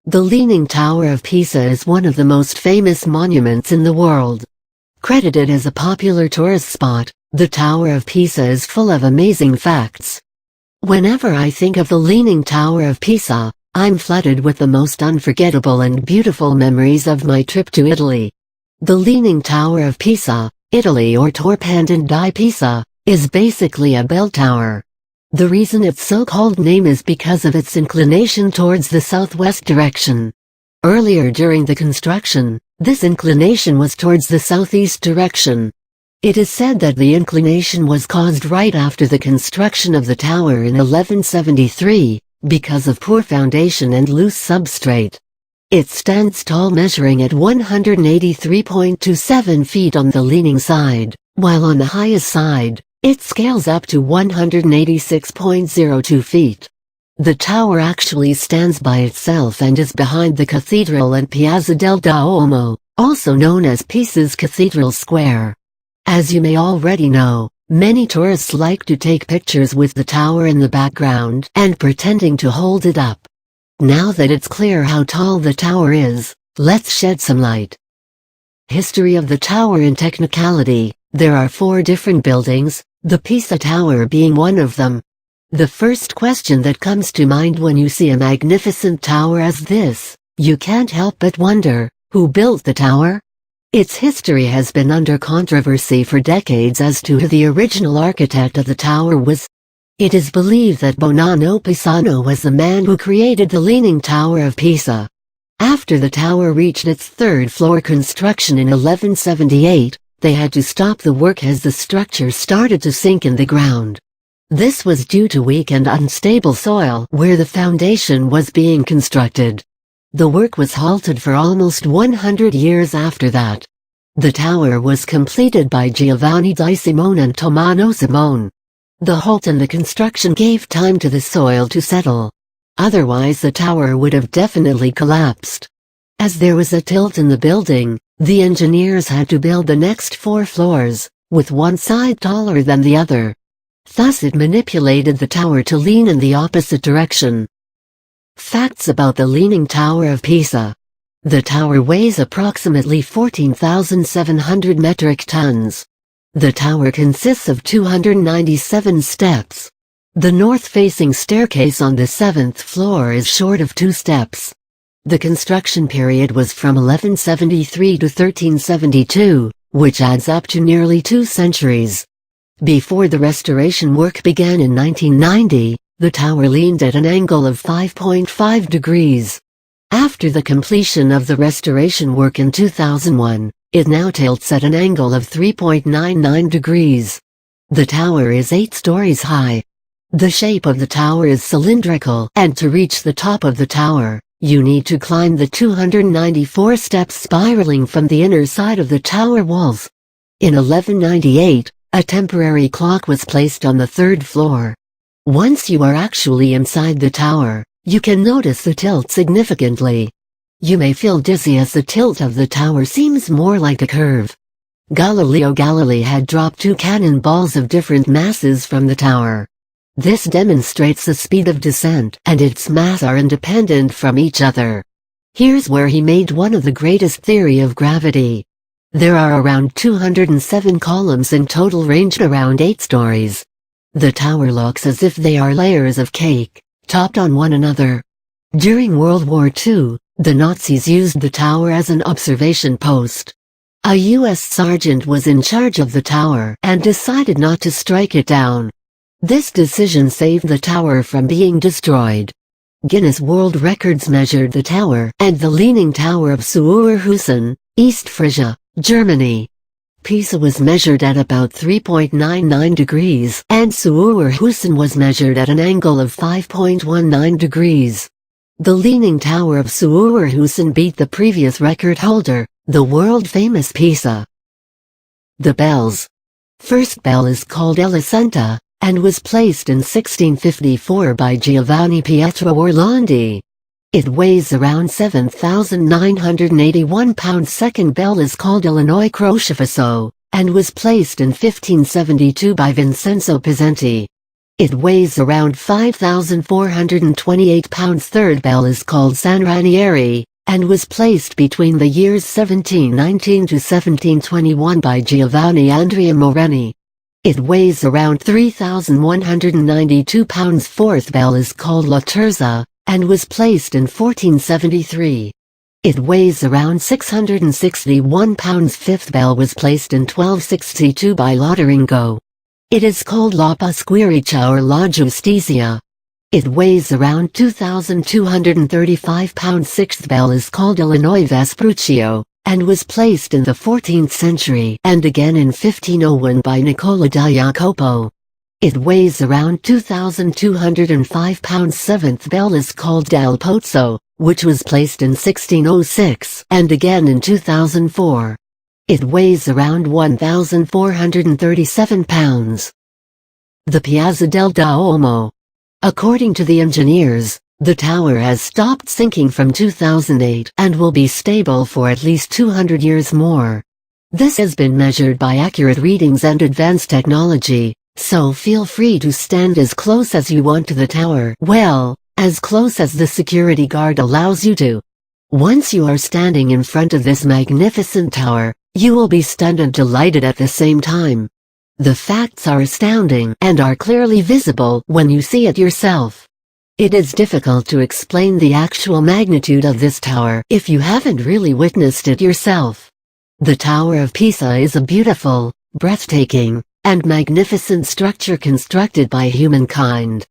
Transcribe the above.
The Leaning Tower of Pisa is one of the most famous monuments in the world. Credited as a popular tourist spot, the Tower of Pisa is full of amazing facts. Whenever I think of the Leaning Tower of Pisa, I'm flooded with the most unforgettable and beautiful memories of my trip to Italy. The Leaning Tower of Pisa, Italy, or Torpando di Pisa, is basically a bell tower. The reason its so-called name is because of its inclination towards the southwest direction. Earlier during the construction, this inclination was towards the southeast direction. It is said that the inclination was caused right after the construction of the tower in 1173, because of poor foundation and loose substrate. It stands tall, measuring at 183.27 feet on the leaning side, while on the highest side, it scales up to 186.02 feet. The tower actually stands by itself and is behind the cathedral and Piazza del Duomo, also known as Pisa's Cathedral Square. As you may already know, many tourists like to take pictures with the tower in the background and pretending to hold it up. Now that it's clear how tall the tower is, let's shed some light. History of the tower in technicality. There are 4 different buildings, the Pisa Tower being one of them. The first question that comes to mind when you see a magnificent tower as this, you can't help but wonder, who built the tower? Its history has been under controversy for decades as to who the original architect of the tower was. It is believed that Bonanno Pisano was the man who created the Leaning Tower of Pisa. After the tower reached its 3rd floor construction in 1178, they had to stop the work as the structure started to sink in the ground. This was due to weak and unstable soil where the foundation was being constructed. The work was halted for almost 100 years after that. The tower was completed by Giovanni di Simone and Tommaso Simone. The halt in the construction gave time to the soil to settle. Otherwise the tower would have definitely collapsed. As there was a tilt in the building, the engineers had to build the next 4 floors, with one side taller than the other. Thus it manipulated the tower to lean in the opposite direction. Facts about the Leaning Tower of Pisa. The tower weighs approximately 14,700 metric tons. The tower consists of 297 steps. The north-facing staircase on the 7th floor is short of 2 steps. The construction period was from 1173 to 1372, which adds up to nearly 2 centuries. Before the restoration work began in 1990, the tower leaned at an angle of 5.5 degrees. After the completion of the restoration work in 2001, it now tilts at an angle of 3.99 degrees. The tower is 8 stories high. The shape of the tower is cylindrical, and to reach the top of the tower, you need to climb the 294 steps spiraling from the inner side of the tower walls. In 1198, a temporary clock was placed on the 3rd floor. Once you are actually inside the tower, you can notice the tilt significantly. You may feel dizzy as the tilt of the tower seems more like a curve. Galileo Galilei had dropped 2 cannonballs of different masses from the tower. This demonstrates the speed of descent and its mass are independent from each other. Here's where he made one of the greatest theory of gravity. There are around 207 columns in total, ranged around 8 stories. The tower looks as if they are layers of cake, topped on one another. During World War II, the Nazis used the tower as an observation post. A U.S. sergeant was in charge of the tower and decided not to strike it down. This decision saved the tower from being destroyed. Guinness World Records measured the tower and the Leaning Tower of Suhrhausen, East Frisia, Germany. Pisa was measured at about 3.99 degrees and Suhrhausen was measured at an angle of 5.19 degrees. The Leaning Tower of Suhrhausen beat the previous record holder, the world-famous Pisa. The bells. First bell is called Elisenta, and was placed in 1654 by Giovanni Pietro Orlandi. It weighs around 7,981 pounds. Second bell is called Illinois Crocefisso, and was placed in 1572 by Vincenzo Pizzenti. It weighs around 5,428 pounds. Third bell is called San Ranieri, and was placed between the years 1719 to 1721 by Giovanni Andrea Moreni. It weighs around 3,192 pounds. Fourth bell is called La Terza, and was placed in 1473. It weighs around 661 pounds. Fifth bell was placed in 1262 by Lotteringo. It is called La Pasquirica or La Giustizia. It weighs around 2,235 pounds. Sixth bell is called Illinois Vespuccio, and was placed in the 14th century and again in 1501 by Nicola da Jacopo. It weighs around 2,205 pounds. Seventh bell is called Dal Pozzo, which was placed in 1606 and again in 2004. It weighs around 1,437 pounds. The Piazza del Duomo. According to the engineers, the tower has stopped sinking from 2008 and will be stable for at least 200 years more. This has been measured by accurate readings and advanced technology, so feel free to stand as close as you want to the tower. Well, as close as the security guard allows you to. Once you are standing in front of this magnificent tower, you will be stunned and delighted at the same time. The facts are astounding and are clearly visible when you see it yourself. It is difficult to explain the actual magnitude of this tower if you haven't really witnessed it yourself. The Tower of Pisa is a beautiful, breathtaking, and magnificent structure constructed by humankind.